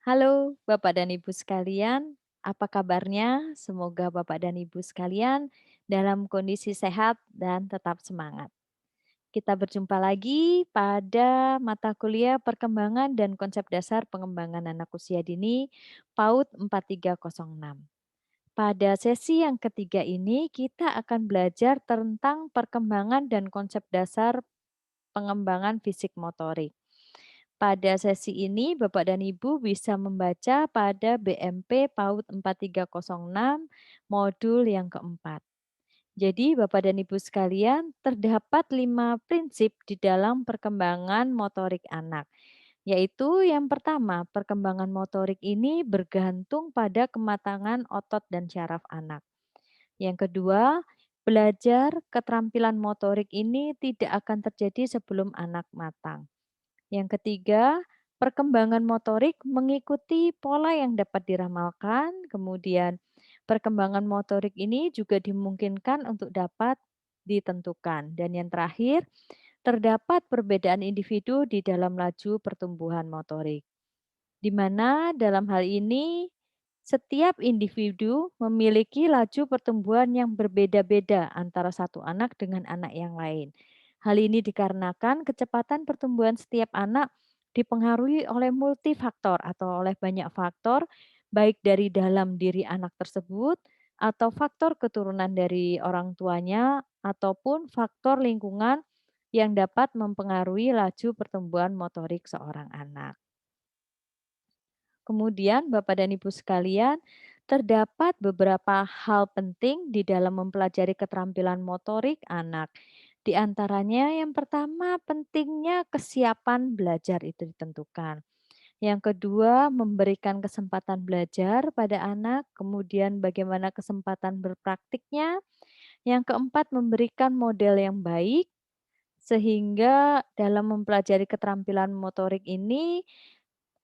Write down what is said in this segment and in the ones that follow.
Halo Bapak dan Ibu sekalian, apa kabarnya? Semoga Bapak dan Ibu sekalian dalam kondisi sehat dan tetap semangat. Kita berjumpa lagi pada mata kuliah Perkembangan dan Konsep Dasar Pengembangan Anak Usia Dini PAUD 4306. Pada sesi yang ketiga ini kita akan belajar tentang perkembangan dan konsep dasar pengembangan fisik motorik. Pada sesi ini, Bapak dan Ibu bisa membaca pada BMP PAUD 4306 modul yang keempat. Jadi, Bapak dan Ibu sekalian, terdapat 5 prinsip di dalam perkembangan motorik anak. Yaitu yang pertama, perkembangan motorik ini bergantung pada kematangan otot dan syaraf anak. Yang kedua, belajar keterampilan motorik ini tidak akan terjadi sebelum anak matang. Yang ketiga, perkembangan motorik mengikuti pola yang dapat diramalkan, kemudian perkembangan motorik ini juga dimungkinkan untuk dapat ditentukan. Dan yang terakhir, terdapat perbedaan individu di dalam laju pertumbuhan motorik. Di mana dalam hal ini setiap individu memiliki laju pertumbuhan yang berbeda-beda antara satu anak dengan anak yang lain. Hal ini dikarenakan kecepatan pertumbuhan setiap anak dipengaruhi oleh multifaktor atau oleh banyak faktor, baik dari dalam diri anak tersebut atau faktor keturunan dari orang tuanya ataupun faktor lingkungan yang dapat mempengaruhi laju pertumbuhan motorik seorang anak. Kemudian Bapak dan Ibu sekalian, terdapat beberapa hal penting di dalam mempelajari keterampilan motorik anak. Di antaranya yang pertama pentingnya kesiapan belajar itu ditentukan. Yang kedua, memberikan kesempatan belajar pada anak, kemudian bagaimana kesempatan berpraktiknya. Yang keempat, memberikan model yang baik sehingga dalam mempelajari keterampilan motorik ini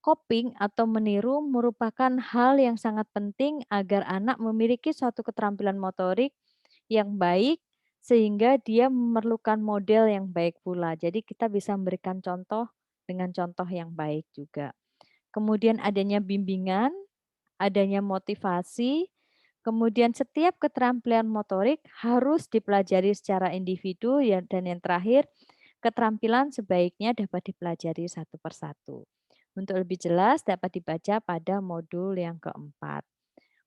coping atau meniru merupakan hal yang sangat penting agar anak memiliki suatu keterampilan motorik yang baik, sehingga dia memerlukan model yang baik pula. Jadi kita bisa memberikan contoh dengan contoh yang baik juga. Kemudian adanya bimbingan, adanya motivasi, kemudian setiap keterampilan motorik harus dipelajari secara individu ya, dan yang terakhir keterampilan sebaiknya dapat dipelajari satu persatu. Untuk lebih jelas dapat dibaca pada modul yang keempat.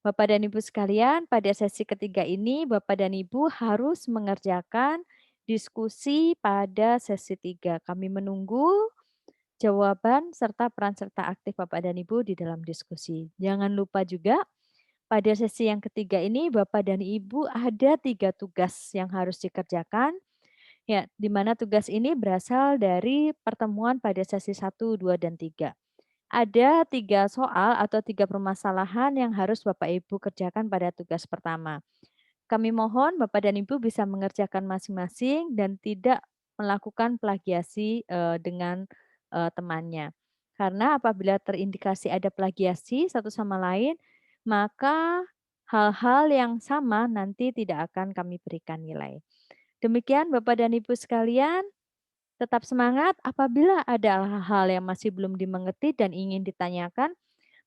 Bapak dan Ibu sekalian, pada sesi ketiga ini Bapak dan Ibu harus mengerjakan diskusi pada sesi 3. Kami menunggu jawaban serta peran serta aktif Bapak dan Ibu di dalam diskusi. Jangan lupa juga pada sesi yang ketiga ini Bapak dan Ibu ada 3 tugas yang harus dikerjakan. Ya, di mana tugas ini berasal dari pertemuan pada sesi 1, 2, dan 3. Ada 3 soal atau 3 permasalahan yang harus Bapak Ibu kerjakan pada tugas pertama. Kami mohon Bapak dan Ibu bisa mengerjakan masing-masing dan tidak melakukan plagiasi, dengan, temannya. Karena apabila terindikasi ada plagiasi satu sama lain, maka hal-hal yang sama nanti tidak akan kami berikan nilai. Demikian Bapak dan Ibu sekalian, tetap semangat apabila ada hal-hal yang masih belum dimengerti dan ingin ditanyakan,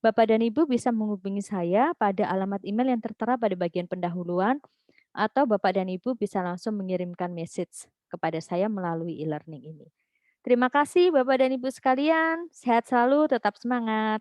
Bapak dan Ibu bisa menghubungi saya pada alamat email yang tertera pada bagian pendahuluan atau Bapak dan Ibu bisa langsung mengirimkan message kepada saya melalui e-learning ini. Terima kasih Bapak dan Ibu sekalian, sehat selalu, tetap semangat.